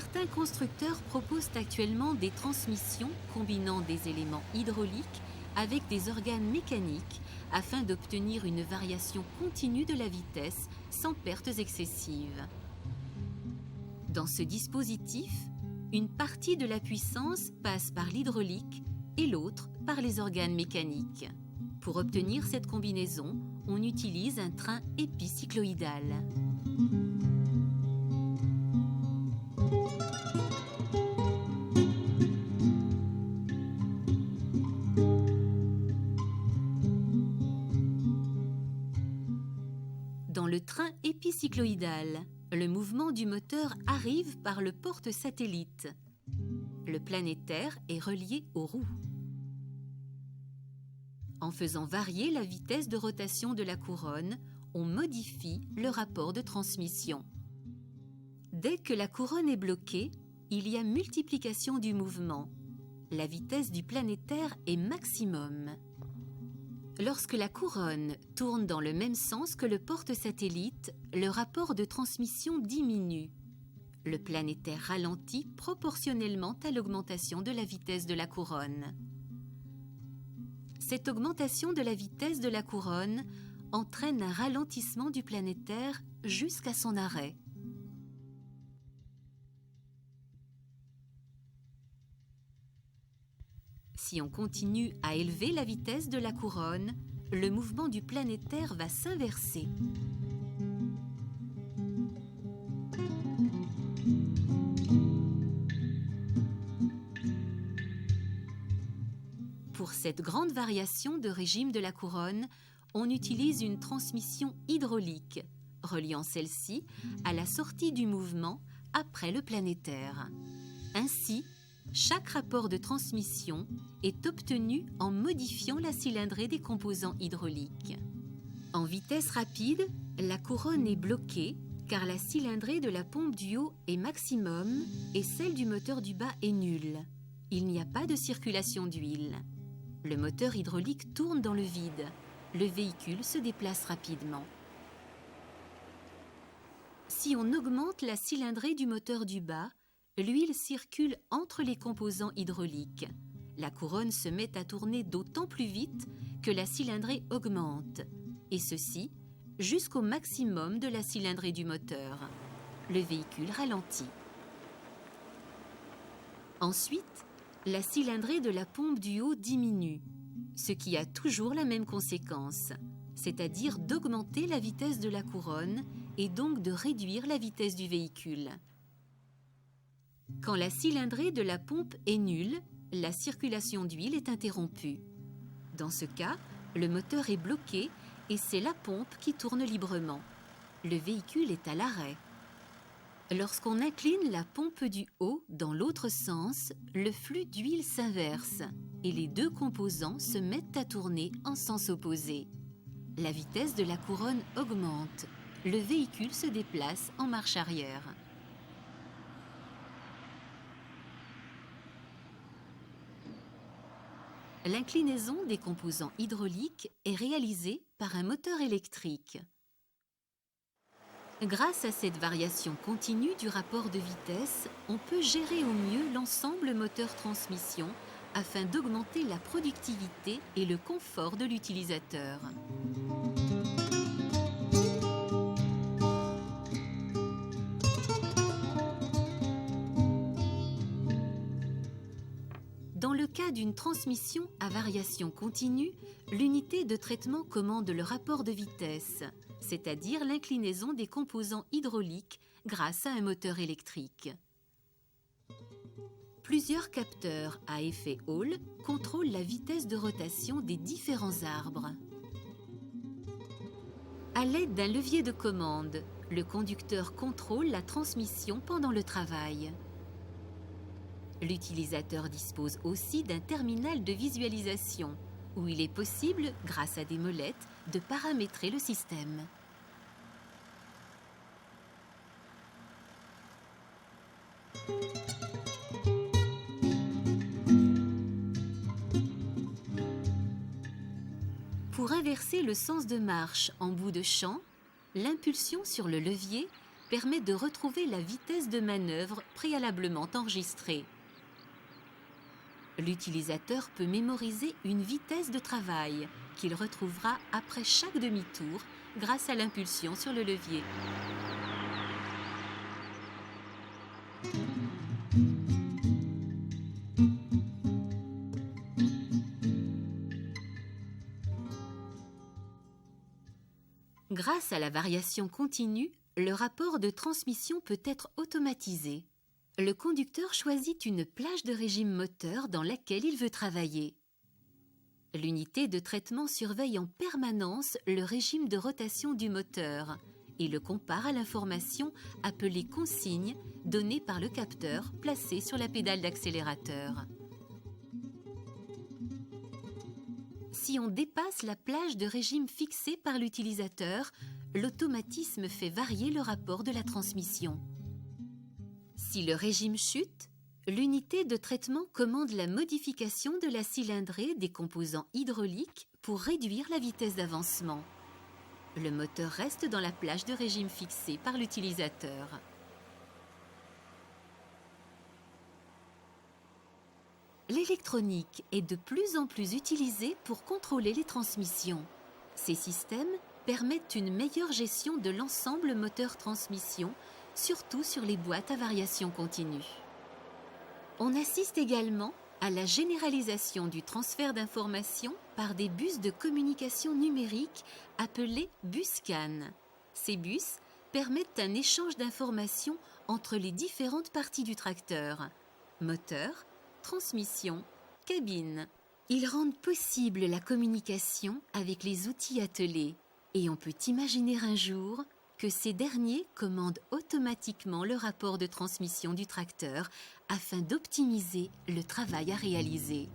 Certains constructeurs proposent actuellement des transmissions combinant des éléments hydrauliques avec des organes mécaniques afin d'obtenir une variation continue de la vitesse sans pertes excessives. Dans ce dispositif, une partie de la puissance passe par l'hydraulique et l'autre par les organes mécaniques. Pour obtenir cette combinaison, on utilise un train épicycloïdal. Dans le train épicycloïdal, le mouvement du moteur arrive par le porte-satellite. Le planétaire est relié aux roues. En faisant varier la vitesse de rotation de la couronne, on modifie le rapport de transmission. Dès que la couronne est bloquée, il y a multiplication du mouvement. La vitesse du planétaire est maximum. Lorsque la couronne tourne dans le même sens que le porte-satellite, le rapport de transmission diminue. Le planétaire ralentit proportionnellement à l'augmentation de la vitesse de la couronne. Cette augmentation de la vitesse de la couronne entraîne un ralentissement du planétaire jusqu'à son arrêt. Si on continue à élever la vitesse de la couronne, le mouvement du planétaire va s'inverser. Pour cette grande variation de régime de la couronne, on utilise une transmission hydraulique, reliant celle-ci à la sortie du mouvement après le planétaire. Ainsi, chaque rapport de transmission est obtenu en modifiant la cylindrée des composants hydrauliques. En vitesse rapide, la couronne est bloquée car la cylindrée de la pompe du haut est maximum et celle du moteur du bas est nulle. Il n'y a pas de circulation d'huile. Le moteur hydraulique tourne dans le vide. Le véhicule se déplace rapidement. Si on augmente la cylindrée du moteur du bas, l'huile circule entre les composants hydrauliques. La couronne se met à tourner d'autant plus vite que la cylindrée augmente, et ceci jusqu'au maximum de la cylindrée du moteur. Le véhicule ralentit. Ensuite, la cylindrée de la pompe du haut diminue, ce qui a toujours la même conséquence, c'est-à-dire d'augmenter la vitesse de la couronne et donc de réduire la vitesse du véhicule. Quand la cylindrée de la pompe est nulle, la circulation d'huile est interrompue. Dans ce cas, le moteur est bloqué et c'est la pompe qui tourne librement. Le véhicule est à l'arrêt. Lorsqu'on incline la pompe du haut dans l'autre sens, le flux d'huile s'inverse et les deux composants se mettent à tourner en sens opposé. La vitesse de la couronne augmente. Le véhicule se déplace en marche arrière. L'inclinaison des composants hydrauliques est réalisée par un moteur électrique. Grâce à cette variation continue du rapport de vitesse, on peut gérer au mieux l'ensemble moteur-transmission afin d'augmenter la productivité et le confort de l'utilisateur. Dans le cas d'une transmission à variation continue, l'unité de traitement commande le rapport de vitesse, c'est-à-dire l'inclinaison des composants hydrauliques grâce à un moteur électrique. Plusieurs capteurs à effet Hall contrôlent la vitesse de rotation des différents arbres. À l'aide d'un levier de commande, le conducteur contrôle la transmission pendant le travail. L'utilisateur dispose aussi d'un terminal de visualisation où il est possible, grâce à des molettes, de paramétrer le système. Pour inverser le sens de marche en bout de champ, l'impulsion sur le levier permet de retrouver la vitesse de manœuvre préalablement enregistrée. L'utilisateur peut mémoriser une vitesse de travail qu'il retrouvera après chaque demi-tour grâce à l'impulsion sur le levier. Grâce à la variation continue, le rapport de transmission peut être automatisé. Le conducteur choisit une plage de régime moteur dans laquelle il veut travailler. L'unité de traitement surveille en permanence le régime de rotation du moteur et le compare à l'information appelée consigne donnée par le capteur placé sur la pédale d'accélérateur. Si on dépasse la plage de régime fixée par l'utilisateur, l'automatisme fait varier le rapport de la transmission. Si le régime chute, l'unité de traitement commande la modification de la cylindrée des composants hydrauliques pour réduire la vitesse d'avancement. Le moteur reste dans la plage de régime fixée par l'utilisateur. L'électronique est de plus en plus utilisée pour contrôler les transmissions. Ces systèmes permettent une meilleure gestion de l'ensemble moteur-transmission, surtout sur les boîtes à variation continue. On assiste également à la généralisation du transfert d'informations par des bus de communication numérique appelés bus CAN. Ces bus permettent un échange d'informations entre les différentes parties du tracteur, moteur, transmission, cabine. Ils rendent possible la communication avec les outils attelés et on peut imaginer un jour que ces derniers commandent automatiquement le rapport de transmission du tracteur afin d'optimiser le travail à réaliser.